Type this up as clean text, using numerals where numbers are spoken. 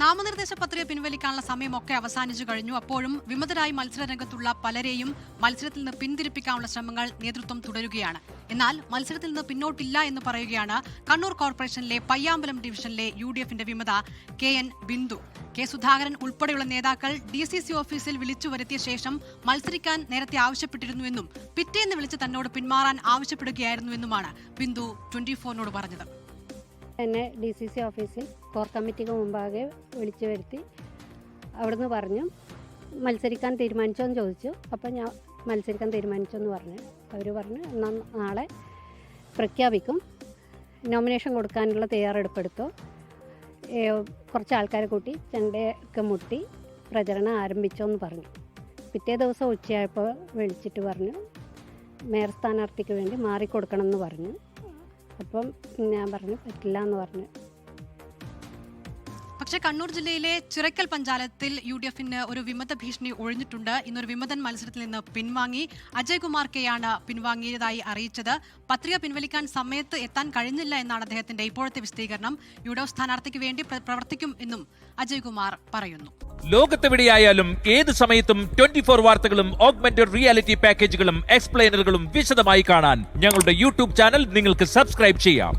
നാമനിർദ്ദേശ പത്രിക പിൻവലിക്കാനുള്ള സമയമൊക്കെ അവസാനിച്ചു കഴിഞ്ഞു. അപ്പോഴും വിമതരായി മത്സരരംഗത്തുള്ള പലരെയും മത്സരത്തിൽ നിന്ന് പിന്തിരിപ്പിക്കാനുള്ള ശ്രമങ്ങൾ നേതൃത്വം തുടരുകയാണ്. എന്നാൽ മത്സരത്തിൽ നിന്ന് പിന്നോട്ടില്ല എന്ന് പറയുകയാണ് കണ്ണൂർ കോർപ്പറേഷനിലെ പയ്യാമ്പലം ഡിവിഷനിലെ UDFന്റെ വിമത KN ബിന്ദു. കെ സുധാകരൻ ഉൾപ്പെടെയുള്ള നേതാക്കൾ DCC ഓഫീസിൽ വിളിച്ചു വരുത്തിയ ശേഷം മത്സരിക്കാൻ നേരത്തെ ആവശ്യപ്പെട്ടിരുന്നുവെന്നും പിറ്റേന്ന് വിളിച്ച് തന്നോട് പിന്മാറാൻ ആവശ്യപ്പെടുകയായിരുന്നുവെന്നുമാണ് ബിന്ദു 24നോട് പറഞ്ഞത്. എന്നെ DCC ഓഫീസിൽ കോർ കമ്മിറ്റിക്ക് മുമ്പാകെ വിളിച്ചു വരുത്തി അവിടുന്ന് പറഞ്ഞു മത്സരിക്കാൻ തീരുമാനിച്ചോന്ന് ചോദിച്ചു. അപ്പം ഞാൻ മത്സരിക്കാൻ തീരുമാനിച്ചെന്ന് പറഞ്ഞു. അവർ പറഞ്ഞു എന്നാൽ നാളെ പ്രഖ്യാപിക്കും, നോമിനേഷൻ കൊടുക്കാനുള്ള തയ്യാറെടുപ്പെടുത്തു. കുറച്ച് ആൾക്കാരെ കൂട്ടി ചെണ്ടയൊക്കെ മുട്ടി പ്രചരണം ആരംഭിച്ചോന്ന് പറഞ്ഞു. പിറ്റേ ദിവസം ഉച്ചയായപ്പോൾ വിളിച്ചിട്ട് പറഞ്ഞു മേയർ സ്ഥാനാർത്ഥിക്ക് വേണ്ടി മാറിക്കൊടുക്കണം എന്ന് പറഞ്ഞു. അപ്പം ഞാൻ പറഞ്ഞു പറ്റില്ല എന്ന് പറഞ്ഞു. പക്ഷേ കണ്ണൂർ ജില്ലയിലെ ചിറക്കൽ പഞ്ചായത്തിൽ UDFന് ഒരു വിമത ഭീഷണി ഒഴിഞ്ഞിട്ടുണ്ട്. ഇന്നൊരു വിമതൻ മത്സരത്തിൽ നിന്ന് പിൻവാങ്ങി. അജയ്കുമാർ കെയാണ് പിൻവാങ്ങിയതായി അറിയിച്ചത്. പത്രിക പിൻവലിക്കാൻ സമയത്ത് എത്താൻ കഴിഞ്ഞില്ല എന്നാണ് അദ്ദേഹത്തിന്റെ ഇപ്പോഴത്തെ വിശദീകരണം. UDF സ്ഥാനാർത്ഥിക്ക് വേണ്ടി പ്രവർത്തിക്കും എന്നും അജയ്കുമാർ പറയുന്നു. ലോകത്തെവിടെയായാലും ഏത് സമയത്തും 24 വാർത്തകളും ഓഗ്മെന്റഡ് റിയാലിറ്റി പാക്കേജുകളും എക്സ്പ്ലെയിനറുകളും വിശദമായി കാണാൻ ഞങ്ങളുടെ YouTube ചാനൽ നിങ്ങൾക്ക് സബ്സ്ക്രൈബ് ചെയ്യാം.